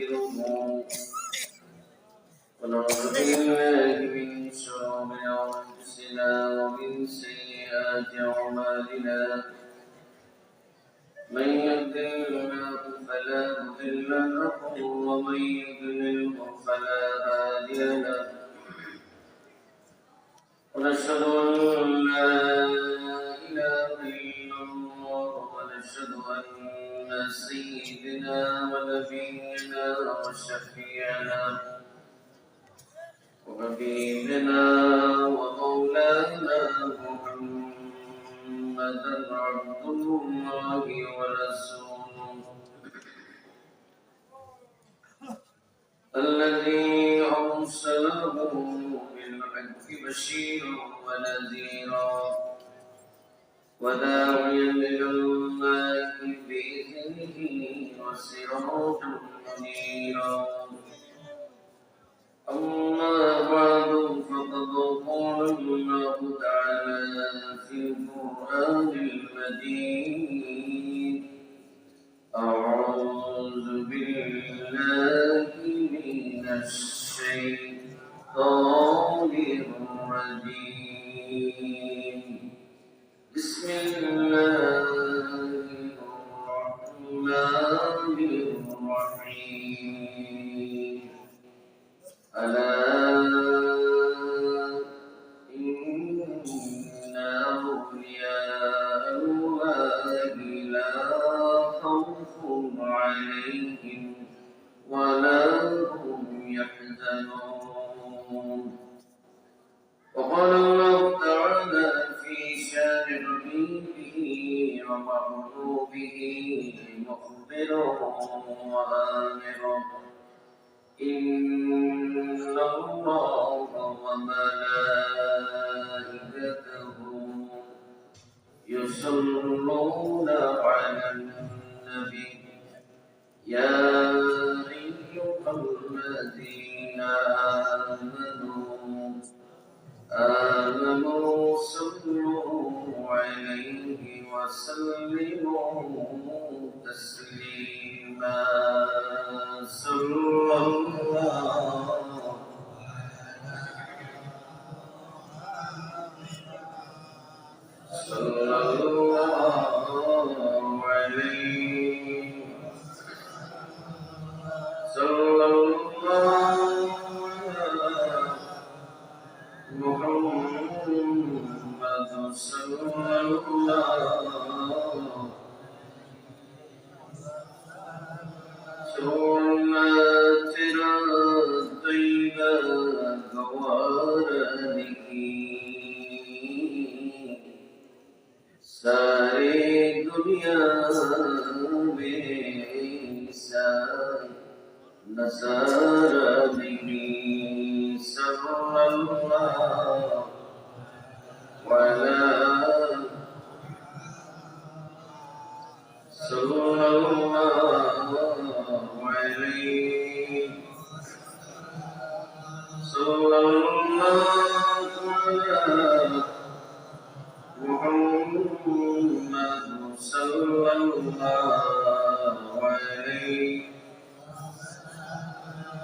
ونستغفره ونعوذ بالله من شرور أنفسنا ومن سيئات أعمالنا من يهده الله فلا مضل له ومن يضلل فلا هادي له ونشهد أن لا إله إلا الله ونشهد أن سيدنا ونبينا وشفيعنا وحبيبنا ومولانا محمدا عبد الله ورسوله الذي أرسله بالحق بشيرا ونذيرا وداعيا إلى الله بإذنه وسراجا منيرا أما بعد فقد قال الله تعالى في القرآن المجيد أعوذ بالله من الشيطان الرجيم بسم الله الرحمن الرحيم ألا إن أولياء الله لا خوف عليهم ولا هم يحزنون وقال الله تعالى في شان حبيبه ومحبوبه مخبرا وآمرا إن الله وملائكته يصلون على النبي يا أيها الذين آمنوا صلوا عليه وسلموا تسليما صلى الله عليه صلى الله محمد صلى الله ثم ترى طيبا قوارده सारी दुनिया में नज़ारा नहीं सल्लल्लाहु अलैहि محمد صلى الله عليه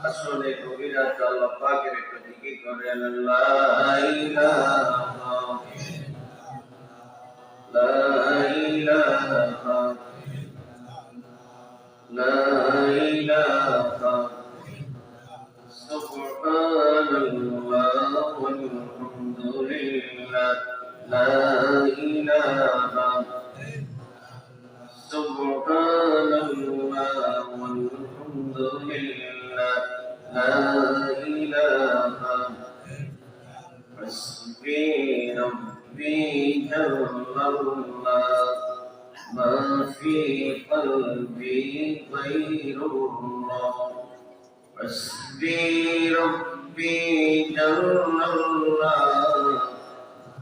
আসলে কবিরাত আল্লাহ পাকের একটা জিকির করেন লা ইলাহা লা ইলাহা লা ইলাহা সুবহানাল্লাহ ওয়ালহামদুলিল্লাহ لا إله سبحان الله والحمد لله لا إله حسبي ربي جل الله ما في قلبي غير الله حسبي ربي جل الله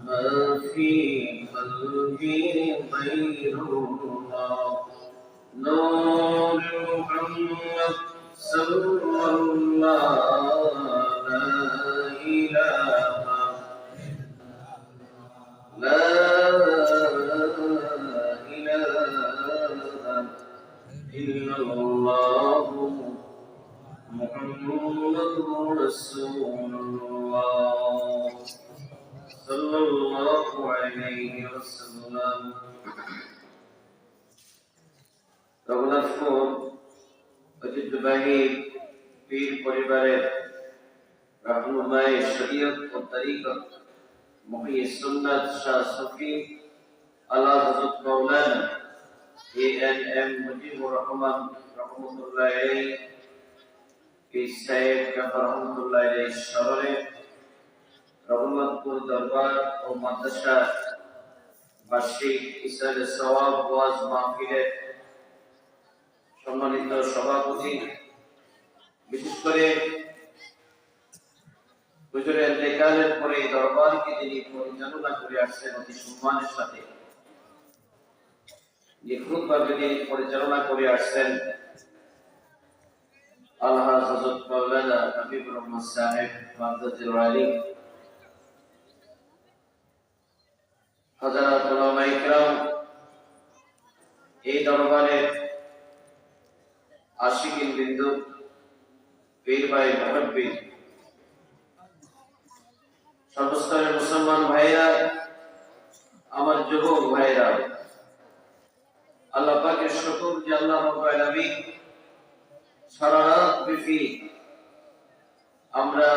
ما في قلبي غير الله نور محمد صلى الله لا إله لا إله إلا الله محمد رسول الله صلى الله عليه وسلم রঘুনাথপুর ঐতিহ্যবাহী পীর পরিবারের রাহনুমায়ে শরীয়ত ও তরিকত মুহয়্যি সুন্নাত শাহ সুফি আলা হযরত মাওলানা এএনএম মুজিবুর রহমান রাহমাতুল্লাহ আলাইহি পীর সাহেব জাফর রহমাতুল্লাহ আলাইহি স্মরণে রঘুনাথপুর দরবার ও মাদ্রাসা বার্ষিক ইসরাইল সওয়াব ওয়াজ মাহফিলের সম্মানিত সভাপতি, বিশেষ করে হুজুরের ইন্তেকালের পরে দরবারকে যিনি পরিচালনা করে আসছেন অতি সম্মানের সাথে, যে খুতবা যিনি পরিচালনা করে আসছেন আল্লাহ হযরত মাওলানা হাবিবুর রহমান সাহেব মাদ্দাতুল আলী, হযরত উলামায়ে ইকরাম, এই দরবারের আশিকিন বিন্দু, পীর ভাই মুহাব্বিব, সর্বস্তরের মুসলমান ভাইরা, আমার যুবক ভাইরা, আল্লাহ পাকের শুকর যে আল্লাহ রাব্বুল আলামিন সারা রাত ব্যাপী আমরা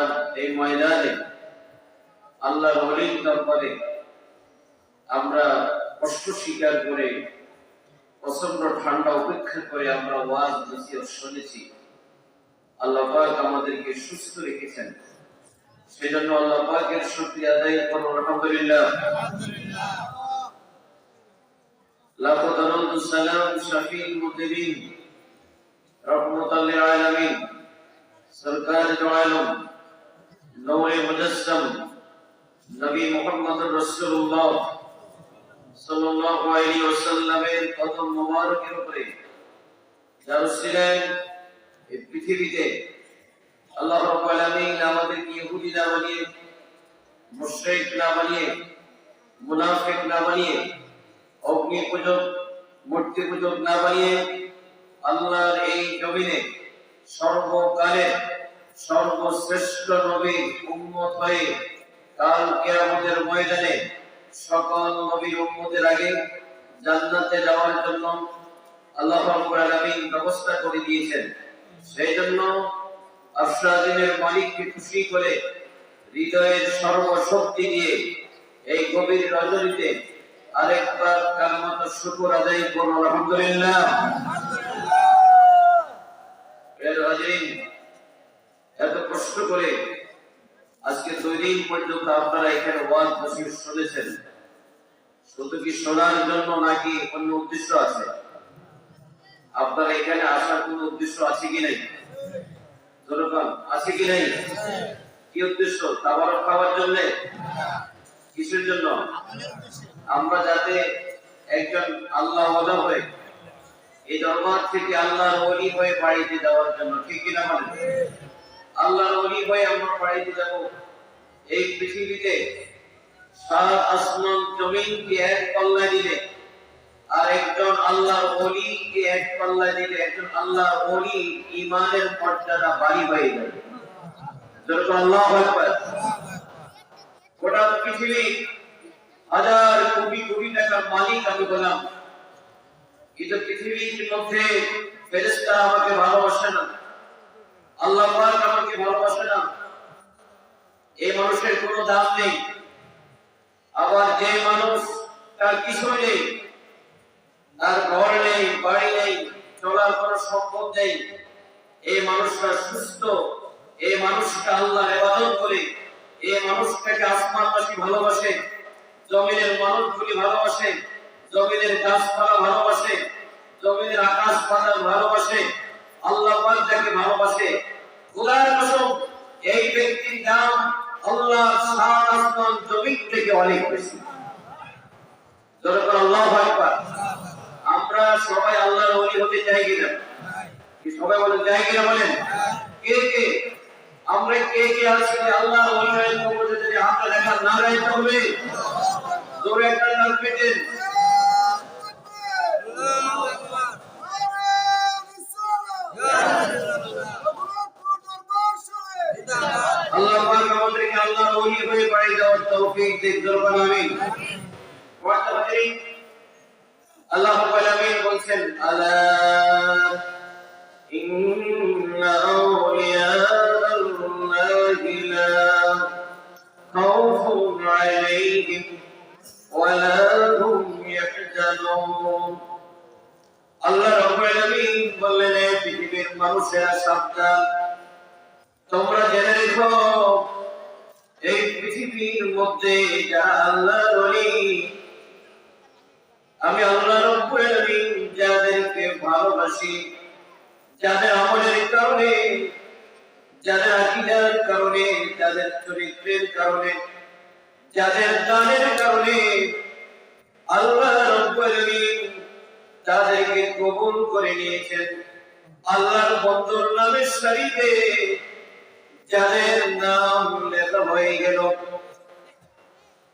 এই ময়দানে আল্লাহর ওলির দরবারে আমরা কষ্ট স্বীকার করে প্রচন্ড ঠান্ডা উপেক্ষা করে আমরা ওয়াজ নসিহত শুনেছি। আল্লাহ পাক আমাদেরকে সুস্থ রেখেছেন, সেজন্য আল্লাহ পাকের শুকরিয়া আদায় করুন আলহামদুলিল্লাহ। লাখো দরুদ সালাম শফিউল মুজরিমিন রহমাতুল লিল আলামিন সরকার দো আলম নূরে মুজাসসাম নবী মুহাম্মদুর রাসূলুল্লাহ সাল্লাল্লাহু আলাইহি ওয়াসাল্লামের কদম মোবারকের উপরে যার উসিলায় এই পৃথিবীতে আল্লাহ রাব্বুল আলামিন আমাদেরকে ইহুদি না বানিয়ে, মুশরিক না বানিয়ে, মুনাফিক না বানিয়ে, অগ্নি পূজক, মূর্তি পূজক না বানিয়ে আল্লাহর এই জমিনে সর্বকালের সর্বশ্রেষ্ঠ নবীর উম্মত হয়ে কাল কিয়ামতের ময়দানে সকল নবীর উম্মতের আগে জান্নাতে যাওয়ার জন্য আল্লাহ রাব্বুল আলামিন ব্যবস্থা করে দিয়েছেন। সেইজন্য আফসাদিনের মালিককে খুশি করে হৃদয়ের সর্বশক্তি দিয়ে এই গভীর রজনীতে আরেকবার কালমাত শুকর আদায় করুন আলহামদুলিল্লাহ। এত কষ্ট করে আজকে 2 দিন পর্যন্ত আপনারা এখানে ওয়াজ নসিহত শুনেছেন, শুধু কি শোনার জন্য নাকি অন্য উদ্দেশ্য আছে? আপনারা এখানে আসার কোনো উদ্দেশ্য আছে কি নাই? জনগণ আছে কি নাই? কি উদ্দেশ্য? তাবারক খাওয়ার জন্য? কিসের জন্য? আমরা যাতে একজন আল্লাহ ওয়ালা হয়ে এই দরবার থেকে আল্লাহর ওলি হয়ে বাড়িতে যাওয়ার জন্য, ঠিক কি না বলেন? আল্লাহর ওলি হয়ে আমরা বাড়িতে যাব। এই পৃথিবীতে 7 আসমান জমিনকে এক পাল্লায় দিলে আর একজন আল্লাহর ওলিকে এক পাল্লায় দিলে একজন আল্লাহর ওলি ঈমানের মর্যাদা বাড়ি হয়ে যাবে। যখন আল্লাহু আকবার। গোটা পৃথিবী হাজার কোটি কোটি টাকার মালিক আমি বললাম, কিন্তু পৃথিবীর মধ্যে ফেরেশতা আমাকে ভালোবাসে না, আল্লাহ পাক আমাকে ভালোবাসে না, এই মানুষের কোনো দাম নেই। আবার যে মানুষ তার কিছু নেই, তার ঘর নেই, বাড়ি নেই, চলার কোনো সম্পদ নেই, এই মানুষটা সুস্থ, এই মানুষটা আল্লাহর ইবাদত করে, এই মানুষটাকে আসমানবাসী ভালোবাসে, জমিনের মানুষগুলি ভালোবাসে, জমিনের গাছপালা ভালোবাসে, জমিনের আকাশ পাতাল ভালোবাসে, আল্লাহ পাক যাকে ভালোবাসে, খোদার কসম এই ব্যক্তির দাম আল্লাহ 7 আসমান জমিন থেকে অনেক বেশি। যখন আল্লাহু আকবার। আমরা সবাই আল্লাহর ওলি হতে চাই কিনা? কি সবাই বলেন চাই কিনা? বলেন কে কে? আমরা কে কে আসলে আল্লাহর ওলি হয়ে কবরে যদি হাত দেখা না রাখতে হবে, জোরে একটা নাম পেতেন। আল্লাহু আকবার। আল্লাহর ওলি হয়ে বাড়ি যাওয়ার তৌফিক দিন জোরে আমিন। আল্লাহ রাব্বুল আলামিন বলছেন আলা ইন্না আউলিয়া আল্লাহি লা খাউফুন আলাইহিম ওয়া লা হুম ইয়াহজানুন। আল্লাহ রাব্বুল আলামিন বললেন হে পৃথিবীর মানুষেরা সাবধান, তোমরা জেনে রেখো এই পৃথিবীর মধ্যে যারা আল্লাহর ওলি, আমি আল্লাহ রাব্বুল আলামিন যাদেরকে ভালোবাসি, যাদের আমলের কারণে, যাদের আকীদার কারণে, যাদের চরিত্রের কারণে, যাদের দানের কারণে আল্লাহ রাব্বুল আলামিন তাদেরকে কবুল করে নিয়েছেন। আল্লাহর বন্ধুর নামের সারিতে যাদের নাম লেখা হয়ে গেল,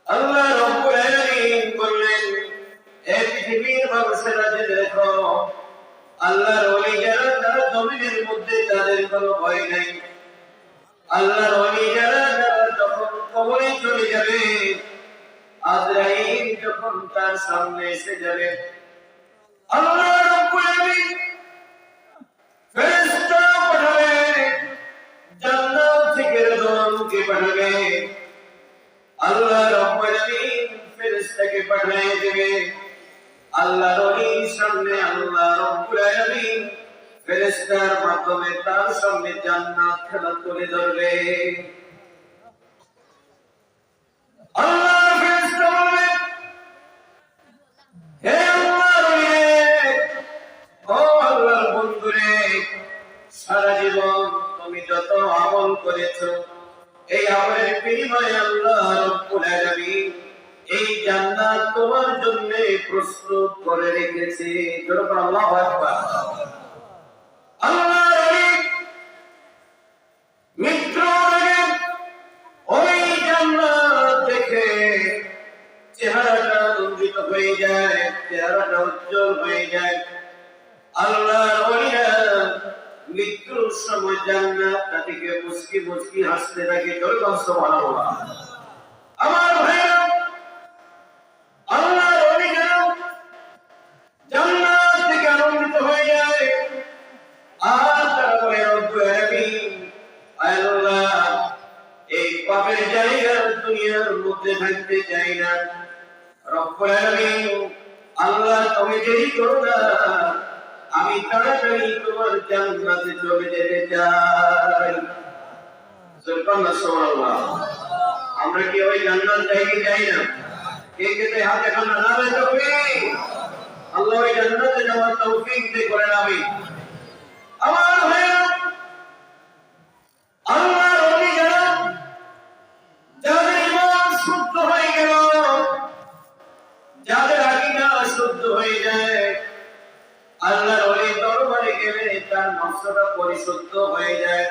আল্লাহ রাব্বুল আলামিন বললেন এই পৃথিবীর মানুষেরা জেনে রেখো আল্লাহর ওলি যারা তারা জমিনের মধ্যে তাদের কোনো ভয় নাই। আল্লাহর ওলি যারা যখন কবরে চলে যাবে, আজরাইল যখন তার সামনে এসে যাবে, আল্লাহ রাব্বুল আলামিন ফেরেশতা পাঠাবে, জান্নাত থেকে রেজওয়ানকে পাঠাবে। আল্লাহ রাব্বুল আলামিন ফেরেশতাকে পাঠিয়ে দেবে আল্লাহর ওলির সামনে। আল্লাহ রাব্বুল আলামিন ফেরেশতার মাধ্যমে তার সামনে জান্নাত খেলা তুলে ধরবে। আল্লাহ ফেরেশতা বলবে হে আল্লাহর ওলি, ও আল্লাহর বন্ধুরে, সারা জীবন তুমি যত আমল করেছো এই আমলের বিনিময়ে আল্লাহ রাব্বুল আলামিন এই জান্নাত তোমার জন্য প্রস্তুত করে রেখেছে। জোরে আল্লাহু আকবার। আল্লাহর ওলি মৃত্যুর আগে ওই জান্নাত দেখে চেহারাটা রঞ্জিত হয়ে যায়, চেহারাটা উজ্জ্বল হয়ে যায়। আল্লাহর ওলিরা মৃত্যুর সময় জান্নাতটা থেকে মুস্কি মুস্কি হাসতে থাকে। জোরে সুবহানাল্লাহ। আমার ভাইরা, আল্লাহর ওলিরা জান্নাত থেকে আনন্দিত হয়ে যায় আর তারা বলে রব্বুল আলামিন, আল্লাহ এই পাপের জায়গা দুনিয়ার মধ্যে থাকতে চাই না। রব্বুল আলামিন, আল্লাহ তুমি দেরি করো না, আমি তাড়াতাড়ি তোমার জান্নাতে চলে যেতে চাই। সুবহানাল্লাহ। আমরা কি ওই জান্নাত চাইতে চাই না? কে কে হাতে খান না রে তৌফিক। আল্লাহ ওই জান্নাতে যাওয়ার তৌফিক দে করেন আমিন। আমার ভাইরা, আল্লাহর ওলি যারা যাদের ঈমান শুদ্ধ হয়ে গেল, যাদের আকীদা শুদ্ধ হয়ে যায়, আল্লাহর ওলির দরবারে গেলে তার নফসটা পরিশুদ্ধ হয়ে যায়।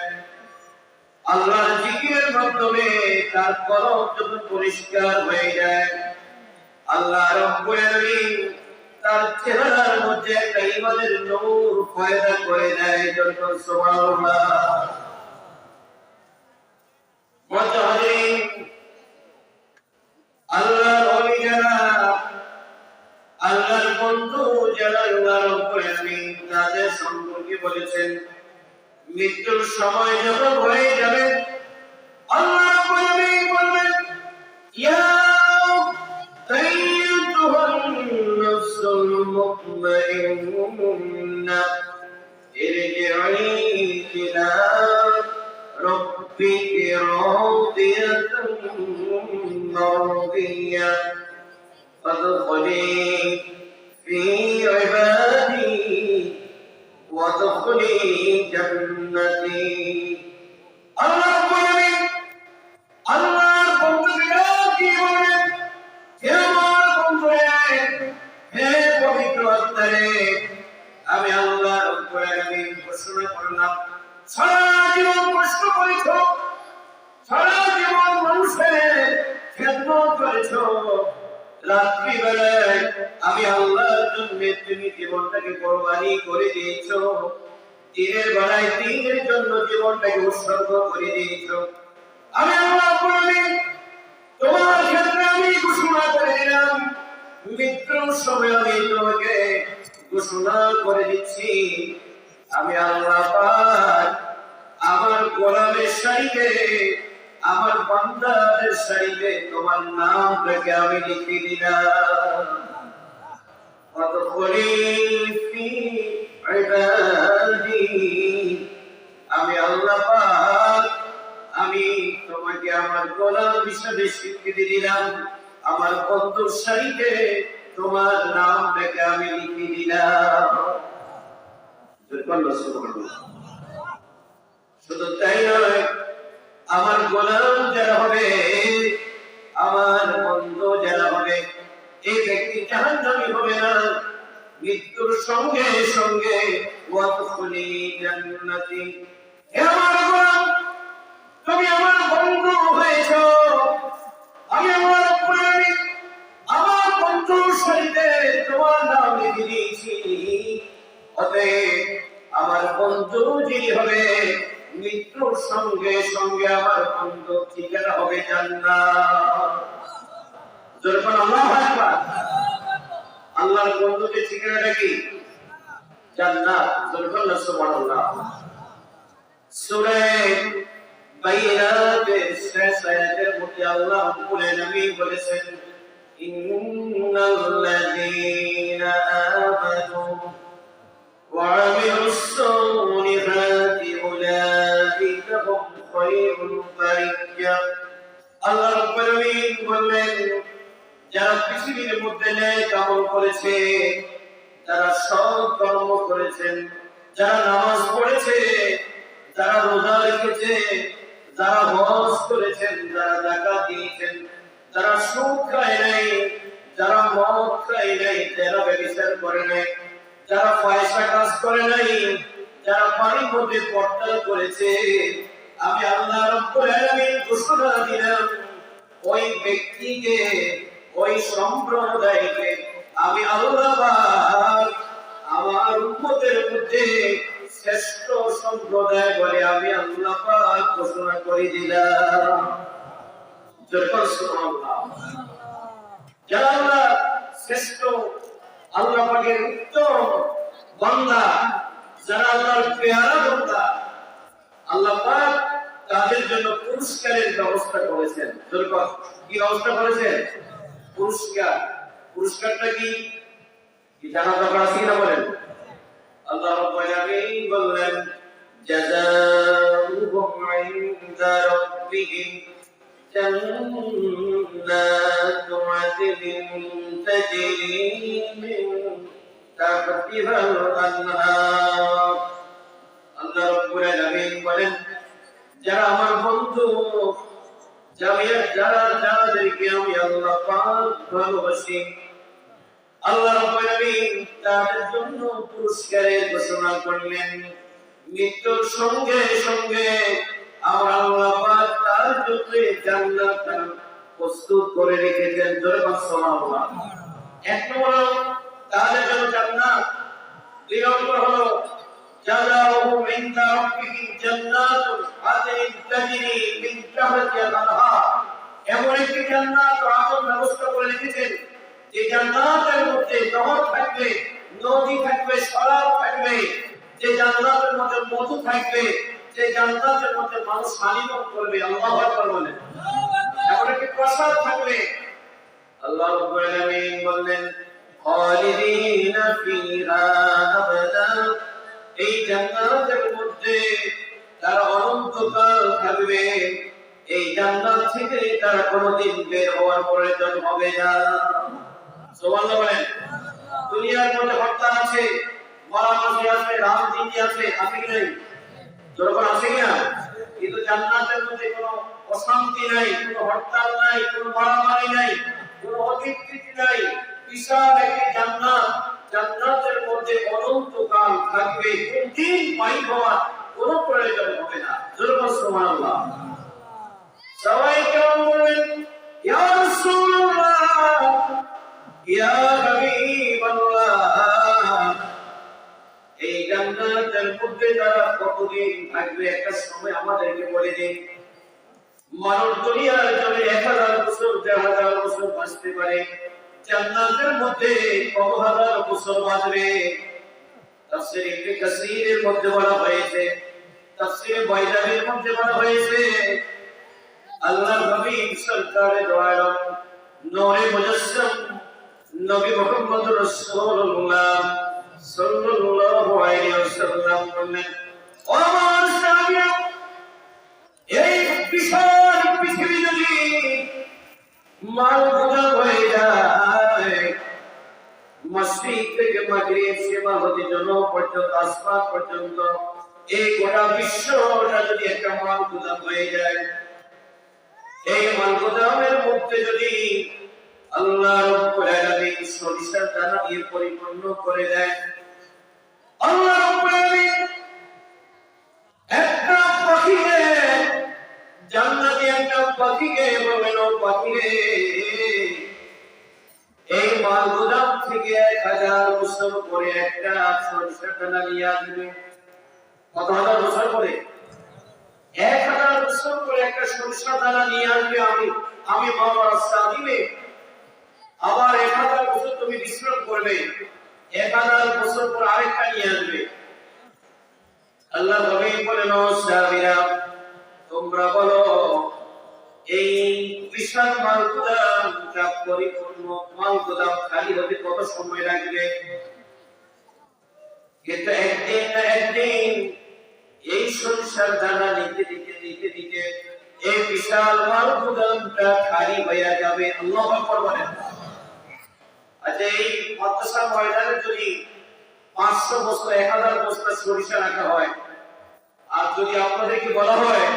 আল্লাহর জিকিরের মাধ্যমে তার কলব যখন পরিষ্কার হয়ে যায়, আল্লাহ রাব্বুল আলামিন তার চেহারার মধ্যে একটা ঈমানের নূর পয়দা করে দেয়। জোরে সুবহানাল্লাহ। মুতাহাদিন, আল্লাহর ওলি যারা, আল্লাহর বন্ধু যারা, আল্লাহ রাব্বুল আলামিন তাদের সম্পর্কে বলেছেন মৃত্যুর সময় যখন হয়ে যাবে আল্লাহ রাব্বুল আলামিন বলবেন ইয়া আইয়ুহান নাফসুল মুতমাইন্না ইরজিই ইলা রাব্বিকি রাদিয়াতান মারদিয়া ফাদখুলি ফি ইবাদি ওয়াদখুলি জান্নাতি। আল্লাহ রাব্বুল আলামিন আল্লাহর বন্ধুরা কি বলেন? হে আমার বন্ধুরা, হে পবিত্র আত্মারে, আমি আল্লাহ রাব্বুল আলামিন ঘোষণা করলাম, সারা জীবন কষ্ট করেছো, সারা জীবন মানুষের খেদমত করেছো, রাত্রি বেলায় আমি আল্লাহর জন্য তুমি জীবনটাকে কোরবানি করে দিয়েছো, দিনের বেলায় দিনের জন্য জীবনটাকে উৎসর্গ করে দিয়েছো। আমি আল্লাহ বলেন তোমার ক্ষেত্রে আমি ঘোষণা করে দিলাম, মৃত্যুর সময় আমি তোমাকে ঘোষণা করে দিচ্ছি, আমি আল্লাহ পাক আমার গোলামের সারিতে, আমার বান্দাদের সারিতে তোমার নামটাকে আমি লিখে দিলাম। আমি আল্লাহ পাক আমি তোমাকে আমার গোলাম হিসেবে স্বীকৃতি দিলাম, আমার বন্ধুর সারিতে তোমার নামটাকে আমি লিখে দিলাম। শুধু তাই নয়, আমার গোলাম যারা হবে, আমার বন্ধু যারা হবে, এই ব্যক্তি জাহান্নামী হবে না, মৃত্যুর সঙ্গে সঙ্গে ওয়াদখুলি জান্নাতি। হে আমার গোলাম, তুমি আমার বন্ধু হয়েছো, আমি আমার বন্ধুর সাথে তোমার নাম লিখে দিয়েছি, অতএব আমার বন্ধু যিনি হবে, মৃত্যুর সঙ্গে সঙ্গে আমার বন্ধু ঠিকানা হবে জান্নাত। যখন আল্লাহু আকবার, আল্লাহর বন্ধুদের ঠিকানাটা কি? জান্নাত। যখন সুবহানাল্লাহ। সূরা বাইনাতের শেষ আয়াতের মধ্যে আল্লাহ রাব্বুল আলামিন বলেছেন, ইন্নাল্লাযীনা আমানু ওয়া আমিলুস সালিহাতি উলাইকা হুম খায়রুল বারিয়া। আল্লাহ রাব্বুল আলামিন বললেন, যারা পৃথিবীর মধ্যে নেক আমল করেছে, যারা সৎ কর্ম করেছেন, যারা নামাজ পড়েছে, যারা রোজা রেখেছে, যারা হজ করেছেন, যারা যাকাত দিয়েছেন, যারা সুদ খায় নাই, যারা মদ খায় নাই, যারা ব্যভিচার করে নাই, যারা পয়সা কাজ করে নাই, যারা পানির মধ্যে পর্দা করেছে, আমি আল্লাহ রাব্বুল আলামিন ঘোষণা দিলাম, ওই ব্যক্তিকে, ওই সম্প্রদায়কে আমি আল্লাহ পাক আমার উম্মতের মধ্যে শ্রেষ্ঠ সম্প্রদায় বলে আমি আল্লাহ পাক ঘোষণা করে দিলাম। যখন সুবহানাল্লাহ, যারা আল্লাহ শ্রেষ্ঠ, আল্লাহ পাকের উত্তম বান্দা, যারা আল্লাহর পেয়ারা বান্দা, আল্লাহ পাক তাদের জন্য পুরস্কারের ব্যবস্থা করেছেন। যখন কি ব্যবস্থা করেছেন? পুরস্কার। পুরস্কারটা কি জানা দরকার আছে কিনা বলেন? আল্লাহ রাব্বুল আলামিন বললেন, জাযাউহুম ইনদা রাব্বিহিম জান্নাতু আদনিন তাজরি মিন তাহতিহাল আনহার। আল্লাহ রাব্বুল আলামিন বলেন, যারা আমার বন্ধু, যাদেরকে আমি আল্লাহ পাক ভালোবাসি, আল্লাহ রাব্বুল আলামিন তাদের জন্য পুরস্কারের ঘোষণা করলেন। মৃত্যুর সঙ্গে সঙ্গে আমার আল্লাহ পাক তার জন্য জান্নাত প্রস্তুত করে রেখেছেন। জোরে বল সুবহানাল্লাহ। এক নম্বর তাদের জন্য জান্নাত, দুই নম্বর হলো জাযাউহুম ইনদা রাব্বিহিম জান্নাতুন আদনিন তাজরি মিন তাহতিহাল আনহার। এমন একটি জান্নাত ও আদন ব্যবস্থা করে রেখেছেন, যে জান্নাতের মধ্যে নহর থাকবে, নদী থাকবে, শরাব থাকবে, যে জান্নাতের মধ্যে মধু থাকবে, যে জান্নাতের মধ্যে মানুষ হানিমত করবে। আল্লাহু আকবার বলেন। এমন একটি প্রাসাদ থাকবে। আল্লাহ রাব্বুল আলামিন বললেন, খালিদিনা ফিহা আবাদা। এই জান্নাতের মধ্যে তারা অনন্তকাল থাকবে। এই জান্নাত থেকে তারা কোনোদিন বের হওয়ার প্রয়োজন হবে না। সুবহানাল্লাহ বলেন। দুনিয়ার মধ্যে হত্যা আছে, মারামারি আছে, রাজনীতি আছে, আছে কি নাই? যখন আছে কিনা? কিন্তু জান্নাতের মধ্যে কোনো অশান্তি নাই, কোনো হরতাল নাই, কোনো মারামারি নাই, কোনো অতিকৃতি নাই। বিশাল একটি জান্নাত, জান্নাতের মধ্যে অনন্তকাল থাকবে, কোনদিন বাইর হওয়ার কোনো প্রয়োজন হবে না। যখন সুবহানাল্লাহ। সবাই কেমন বলবেন, ইয়া রাসূলুল্লাহ, ইয়া হাবিবাল্লাহ, এই জান্নাতের মধ্যে তারা কতদিন থাকবে? একটা সময় আমাদেরকে বলে দিন। মানুষ দুনিয়ার জন্য 1000 বছর 1000 বছর বাঁচতে পারে, জান্নাতের মধ্যে কত হাজার বছর বাঁচবে। তাফসীর ইবনে কাসীরের মধ্যে বলা হয়েছে, তাফসীর বাইজাবির মধ্যে বলা হয়েছে, আল্লাহর নবী সরকারে দো আলম নূরে মুজাসসাম নবী মুহাম্মদ রাসূলুল্লাহ সাল্লাল্লাহু আলাইহি ওয়াসাল্লাম বলেন, ও আমার সাহাবীরা, এই বিশাল পৃথিবী যদি মানবতা হয়ে যায়, মসজিদ থেকে মাগরিব সীমাবদ্ধ জনম পর্যন্ত আসমান পর্যন্ত এই গোটা বিশ্বটা যদি একটা মানবতা হয়ে যায়, এই মানবতার মধ্যে যদি আল্লাহ রাব্বুল আলামিন সরিষার দানা দিয়ে পরিপূর্ণ করে দেয়, আল্লাহ রাব্বুল আলামিন একটা পাখিকে জান্নাতি একটা পাখিকে বলবেন, ও পাখিরে, এই মালগুদাম থেকে 1000 বছর পরে একটা সরিষার দানা নিয়ে আসবে। কত হাজার বছর পরে? 1000 বছর পরে একটা সরিষার দানা নিয়ে আসবে। আমি বাবা রাস্তা দিবে, আবার 1000 বছর তুমি বিশ্রাম করবে, 1000 বছর পর আরেকটা নিয়ে আসবে। আল্লাহ নবী বলেন, ও সাহাবীরা, তোমরা বলো এই বিশাল মালগুদামটা পরিপূর্ণ মালগুদাম খালি হতে কত সময় লাগবে? কিন্তু একদিন না একদিন এই সরিষার দানা নিতে নিতে নিতে নিতে এই বিশাল মালগুদামটা খালি হয়ে যাবে। আল্লাহু আকবার বলেন। আচ্ছা, এই মাদ্রাসা ময়দানে যদি 500 বছর 1000 বছর সরিষা রাখা হয়, আর যদি আপনাদেরকে বলা হয়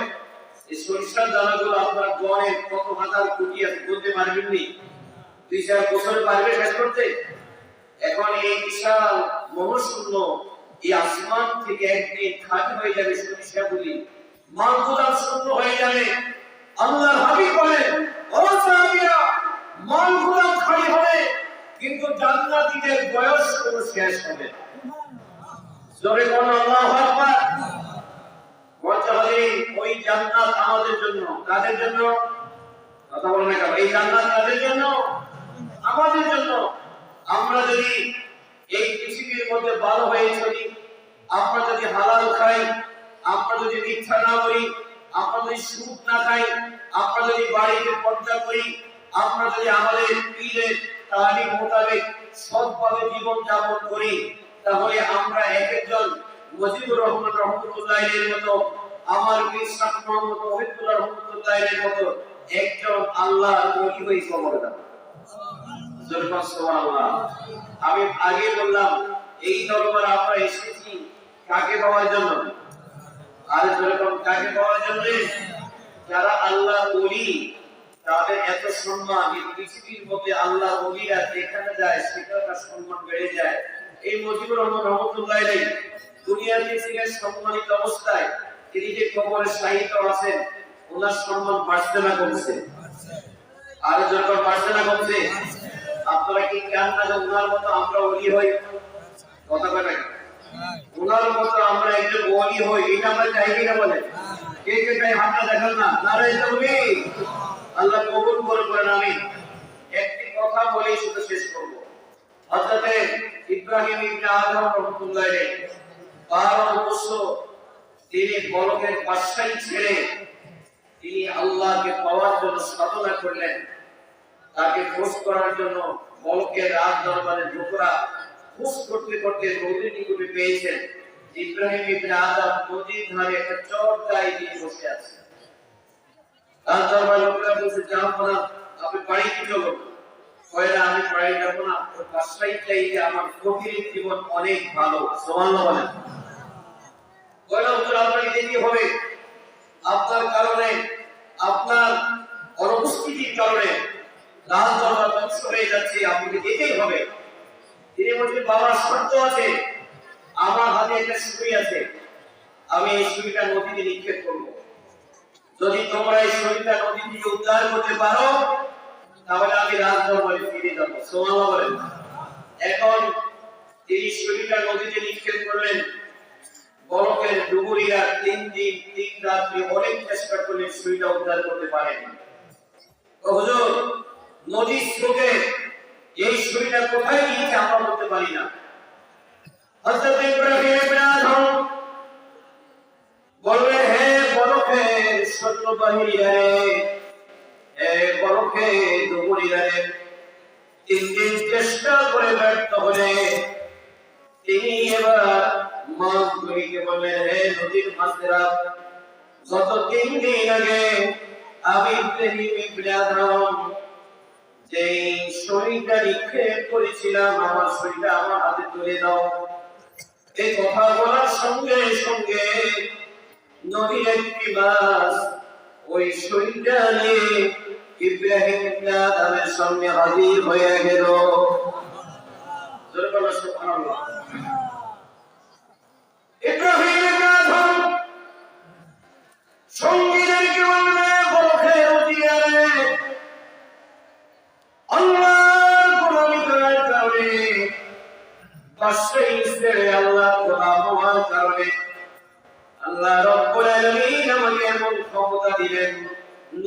এই সরিষার দানাগুলো আপনার গড়ে কত হাজার কোটি আছে বলতে পারবেন নি? 2-4 বছরে পারবে শেষ করতে? এখন এই বিশাল মহাশূন্য এই আসমান থেকে একদিন খালি হয়ে যাবে, সরিষাগুলি মালগুদাম শূন্য হয়ে যাবে। আল্লাহর হাবিব বলেন, ও সাহাবীরা, মালগুদাম খালি হবে কিন্তু জান্নাতীদের বয়স কোনো শেষ হবে না। জোরে বলুন আল্লাহু আকবার। ওই জান্নাত আমাদের জন্য, কাদের জন্য? কথা বলেন না, এই জান্নাত কাদের জন্য? আমাদের জন্য। আমরা যদি এই পৃথিবীর মধ্যে ভালো হয়ে চলি, আমরা যদি হালাল খাই, আমরা যদি মিথ্যা না করি, আমরা যদি সুদ না খাই, আমরা যদি বাড়িতে পর্দা করি, আমরা যদি আমাদের পীরের তালিম মোতাবেক সৎভাবে জীবন যাপন করি, তাহলে আমরা একজন মুজিবুর রহমান রহমতুল্লাহ এর মতো, আমার পীর শাহ মুহাম্মদ ওহিদুল্লাহ রহমতুল্লাহ এর মতো একজন আল্লাহর ওলি হয়ে কবর যাব। সুবহানাল্লাহ। আমি আগে বললাম, এই দরবার আমরা এসেছি কাকে পাওয়ার জন্য? আর যেরকম কাকে পাওয়ার জন্য? যারা আল্লাহ ওলি, তাদের এত সম্মান। এই পৃথিবীর মধ্যে আল্লাহ ওলিরা যেখানে যায় সেখানে তার সম্মান বেড়ে যায়। এই মুজিবুর রহমান রহমতুল্লাহ আলাইহি দুনিয়াতে ছিলেন সম্মানিত অবস্থায়, তিনি যে কবরে শায়িত আছেন, ওনার সম্মান বাড়ছে না কমছে? আর যখন বাড়ছে না কমছে? আপনারা কি চান না যে ওনার মতো আমরা ওলি হই? কথা বলেন, ওনার মতো আমরা একজন ওলি হই, এটা আমরা চাই কিনা বলেন? কে কে চাই? হাতটা দেখান না। নারে তাকবীর। আল্লাহ কবুল করবেন। আমিন। একটি কথা বলেই শুধু শেষ করব। হযরত ইব্রাহিম ইবনে আদম রাহমাতুল্লাহ আলাইহি 12 বছর তিনি বলকের বাদশাহী ছেড়ে তিনি আল্লাহকে পাওয়ার জন্য সাধনা করলেন। তাকে খোঁজ করার জন্য বলকের রাজ দরবারে ঢোকরা খোঁজ করতে করতে নদীর নিকটে পেয়েছেন। ইব্রাহিম ইবনে আদম নদীর ধারে একটা চট গায়ে দিয়ে বসে আছে। তার দরবারে লোকেরা বলছে, যাও না, আপনি বাড়িতে চলো। কয়রা, আমি বাড়ি যাবো না, বাদশাহী চাই, যে আমার কঠিন জীবন অনেক ভালো। সুবহানাল্লাহ বলেন। কয়রা, উত্তর আপনাকে দিতে হবে, আপনার কারণে, আপনার অনুপস্থিতির কারণে রাজ দরবার ধ্বংস হয়ে যাচ্ছে, আপনাকে যেতেই হবে। তিনি বলছেন, বাবার শর্ত আছে, আমার হাতে একটা সুই আছে, আমি এই সুইটা নদীতে নিক্ষেপ করবো। যদি তোমরা এই সুইটা নদী থেকে উদ্ধার করতে পারো, তাহলে আমি রাজ দরবারে ফিরে যাবো। সুবহানাল্লাহ বলেন। এখন তিনি সুইটা নদীতে নিক্ষেপ করলেন। বরফের ডুবুরিরা 3 দিন 3 রাত্রি অনেক চেষ্টা করলে সুইটা উদ্ধার করতে পারেনি। হুজুর, নদীর স্রোতে এই সুইটা কোথায় গিয়েছে আমরা বলতে পারি না। হযরত ইব্রাহিম ইবনে আদম বললেন, হে বরফের সৈন্যবাহিনীরা রে, হে বরফের ডুবুরিরা রে, 3 দিন চেষ্টা করে ব্যর্থ হলে তিনি এবার মাছগুলিকে বললেন, হে নদীর মাছেরা, গত 3 দিন আগে আমি ইব্রাহিম ইবনে আদম যে শরীরটা নিক্ষেপ করেছিলাম, আমার শরীরটা আমার হাতে তুলে দাও। এই কথা বলার সঙ্গে সঙ্গে নদীর একটি মাছ ওই শরীরটা নিয়ে ইব্রাহিম ইবনে আদমের সামনে হাজির হয়ে গেল। সুবহানাল্লাহ। ইব্রাহিম ইবনে আদম সঙ্গীদেরকে বলবে, বরফের উজিয়ারে আল্লাহর গোলামি করার কারণে, বাদশাহী ছেড়ে আল্লাহর গোলাম হওয়ার কারণে আল্লাহ রাব্বুল আলামিন আমাকে এমন ক্ষমতা দিলেন,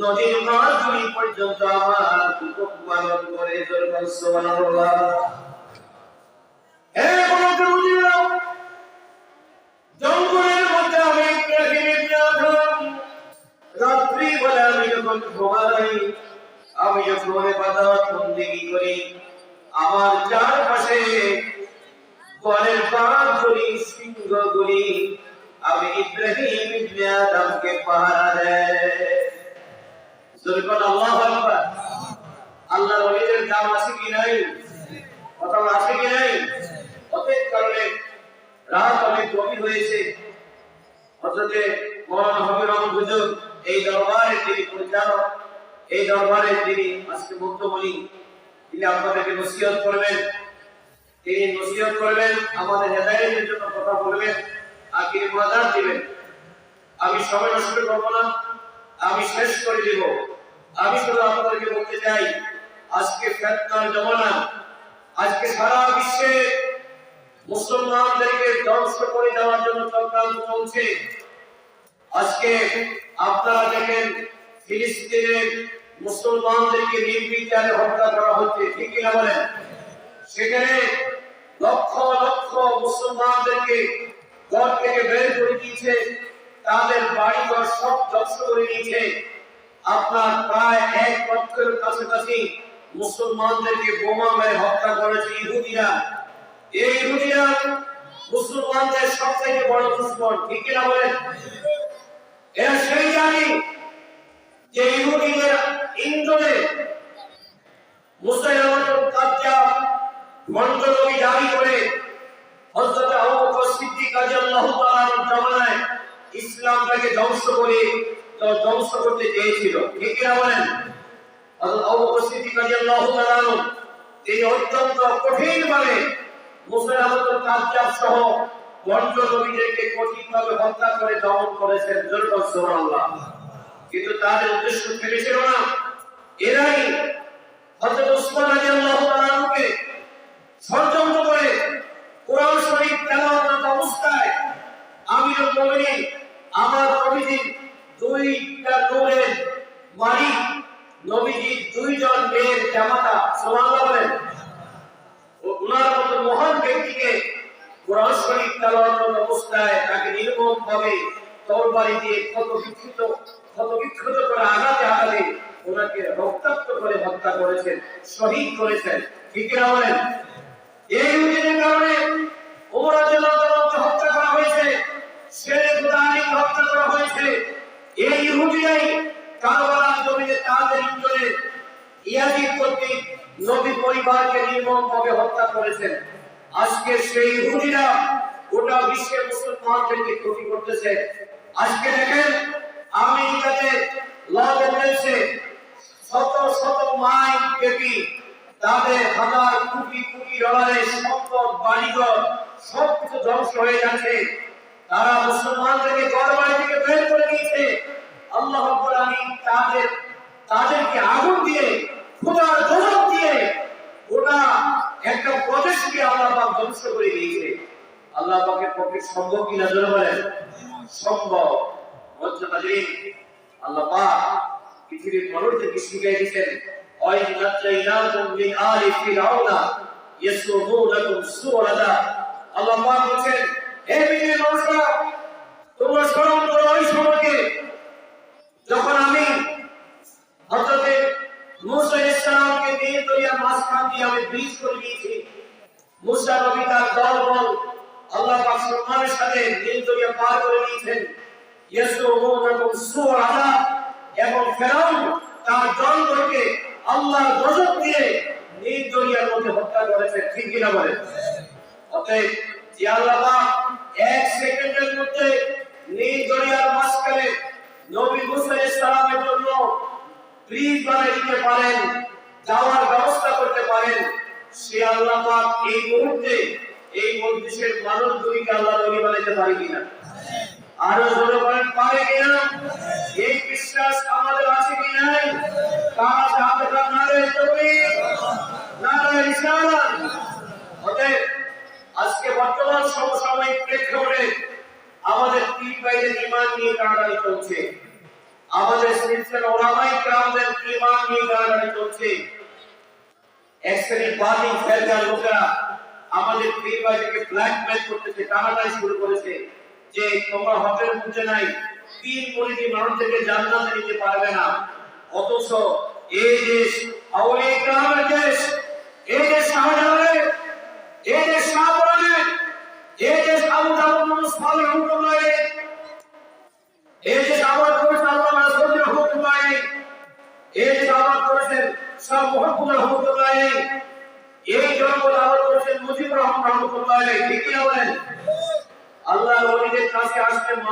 নদীর মাছগুলি পর্যন্ত আমার হুকুম পালন করে। সুবহানাল্লাহ। হে বরফের উজিয়ারা, জঙ্গলের মধ্যে আমি ইব্রাহিম ইবনে আদম রাত্রি বেলা আমি যখন ঘুমাই, আমি যখন ইবাদত বন্দেগী করি, আমার চারপাশে বনের বাঘগুলি, সিংহগুলি আমি ইব্রাহিম ইবনে আদমকে পাহারা দেয়। আল্লাহু আকবার। আল্লাহর ওলিদের দাম আছে কি নাই? কথা আছে কি নাই? অতএব কারণে রাত অনেক গভীর হয়েছে। হযরত মাওলানা হাবিবুর রহমান হুজুর এই দরবারে যিনি পরিচালক, এই দরবারে যিনি আজকে মুক্তমণি, তিনি আপনাদেরকে নসিহত করবেন, তিনি নসিহত করবেন, আমাদের হেদায়েতের জন্য কথা বলবেন, আর তিনি মুনাজাত দিবেন। আমি সময় নষ্ট করব না, আমি শেষ করে দিব। আমি শুধু আপনাদেরকে বলতে চাই, আজকে ফিতনার জমানা, আজকে সারা বিশ্বে মুসলমানদেরকে ধ্বংস করে দেওয়ার জন্য চক্রান্ত চলছে। আজকে আপনারা দেখেন ফিলিস্তিনের মুসলমানদেরকে নির্বিচারে হত্যা করা হচ্ছে, ঠিক কিনা বলেন? সেখানে লক্ষ লক্ষ মুসলমানদেরকে ঘর থেকে বের করে দিয়েছে, তাদের বাড়িঘর সব ধ্বংস করে দিয়েছে। আপনার প্রায় 1 লক্ষের কাছাকাছি মুসলমানদেরকে বোমা মেরে হত্যা করেছে ইহুদিরা। এই ইহুদিরা মুসলমানদের সবথেকে বড় দুশমন, ঠিক কিনা বলেন? এরা সেই জাতি যে ইহুদিদের ইন্ধনে মুসাইলামাতুল কাজ্জাব মন্ত্রনবী দাবি করে হযরত আবু বকর সিদ্দিক রাদিয়াল্লাহু তাআলার জামানায় ইসলামটাকে ধ্বংস করতে চেয়েছিল, ঠিক কিনা বলেন? হযরত আবু বকর সিদ্দিক রাদিয়াল্লাহু তাআলা তিনি অত্যন্ত কঠিনভাবে মুসাইলামাতুল কাজ্জাব সহ মন্ত্রনবীদেরকে কঠিনভাবে হত্যা করে দমন করেছেন। সুবহানাল্লাহ। কিন্তু তাদের উদ্দেশ্য থেমেছিল না। এরাই হযরত ওসমান রাদিয়াল্লাহু তাআলাকে ষড়যন্ত্র করে কোরআন শরীফ তেলাওয়াত অবস্থায় আমিরুল মুমিনিন আমার নবীজির 2টা নূরের মালিক, নবীজির 2 জন মেয়ের জামাতা, সুবহানাল্লাহ বলেন, ওনার মতো মহান ব্যক্তিকে কোরআন শরীফ তেলাওয়াত অবস্থায় তাকে নির্মমভাবে তরবারি দিয়ে ক্ষত বিক্ষত করে আঘাতে ওনাকে রক্তাক্ত করে হত্যা করেছেন, শহীদ করেছেন, ঠিক কিনা বলেন? এই ইহুদিদের কারণে ওমর রাদিয়াল্লাহু তাআলাকে হত্যা করা হয়েছে, শেরে খুদানিকে হত্যা করা হয়েছে। এই ইহুদিরাই কারবালার জমিনে তাদের ইন্ধনে ইয়াজিদ কর্তৃক নবী পরিবারকে নির্মমভাবে হত্যা করেছেন। আজকে সেই ইহুদিরা গোটা বিশ্বের মুসলমানদেরকে ক্ষতি করতেছে। আজকে দেখেন আমেরিকাতে লস এঞ্জেলেসে শত শত মাইল ব্যাপী তাদের হাজার কোটি কোটি ডলারের সম্পদ, বাড়িঘর সবকিছু ধ্বংস হয়ে যাচ্ছে। তারা মুসলমানদেরকে ঘরবাড়ি থেকে বের করে দিয়েছে। আল্লাহ রাব্বুল আলামিন তাদেরকে আগুন দিয়ে, খোদার গজব দিয়ে গোটা একটা প্রদেশকে আল্লাহ পাক ধ্বংস করে দিয়েছে। আল্লাহ পাকের পক্ষে সম্ভব কিনা জোরে বলেন সম্ভব। মধ্যকালীন আল্লাহ পাক পৃথিবীর মানুষদেরকে শিখিয়ে দিয়েছেন ওয়াইন নাজাইনাকুম মিন আলি ফিরাউনা ইয়াসুমুনাকুম সুরাদা। আল্লাহ পাক বলেন হে পৃথিবীর মানুষরা তোমরা স্মরণ করো ওই সময়কে যখন আমি হযরত মুসা আলাইহিস সালামকে নিয়ে দরিয়ার মাঝখান দিয়ে আমি ব্রিজ করে দিয়েছি। মুসা নবী তার দলবল আল্লাহ পাক সম্মানের সাথে নীল দরিয়া পার করে দিয়েছেন। ইয়াসুমুনাকুম সুরাদা এবং ফেরাউন তার দলবলকে আল্লাহর গজব দিয়ে নীল দরিয়ার মধ্যে হত্যা করেছে। ঠিক কিনা বলেন? অতএব যে আল্লাহ পাক এক সেকেন্ডের মধ্যে নীল দরিয়ার মাঝখানে নবী মুসা আলাইহিস সালামের জন্য ব্রিজ বানিয়ে দিতে পারেন, যাওয়ার ব্যবস্থা করতে পারেন, সে আল্লাহ পাক এই মুহূর্তে এই মজলিসের মানুষগুলিকে আল্লাহ নবী বানাইতে পারে কিনা? আরো জোরে বলেন পারে কিনা? এই বিশ্বাস আমাদের আছে কি নাই? কারা জানতে পারে নারে তাকবীর, নারে রিসালাত। অতএব আজকে বর্তমান সমসাময়িক প্রেক্ষাপটে আমাদের পীর ভাইদের ঈমান নিয়ে কাটাকাটি চলছে, আমাদের সিলসিলা উলামায়ে কেরামদের ঈমান নিয়ে কাটাকাটি চলছে। এক শ্রেণীর বাতিল ফেরকার লোকেরা আমাদের পীর ভাইদেরকে ব্ল্যাকমেল করতেছে, টানাটানি শুরু করেছে যে তোমরা হকের মধ্যে নাই, পীর মুরিদি মানুষদেরকে জান্নাতে নিতে পারবে না। অথচ এই দেশ আউলিয়া কেরামের দেশ, এই দেশ শাহজালালের, এই দেশ শাহপরানের, এই দেশ আবু জাফর মুহাম্মদ সালেহ রহমাতুল্লাহ আলাইহি, এই দেশ আবাদ করেছেন আল্লামা নাসরুদ্দিন রহমাতুল্লাহ আলাইহি, এই দেশ আবাদ করেছেন শাহ মুহাম্মদ রহমাতুল্লাহ আলাইহি, এই জনপদ আবাদ করেছেন মুজিবুর রহমান রহমাতুল্লাহ আলাইহি। ঠিক কি না বলেন? আল্লাহর ওলিদের কাছে আসলে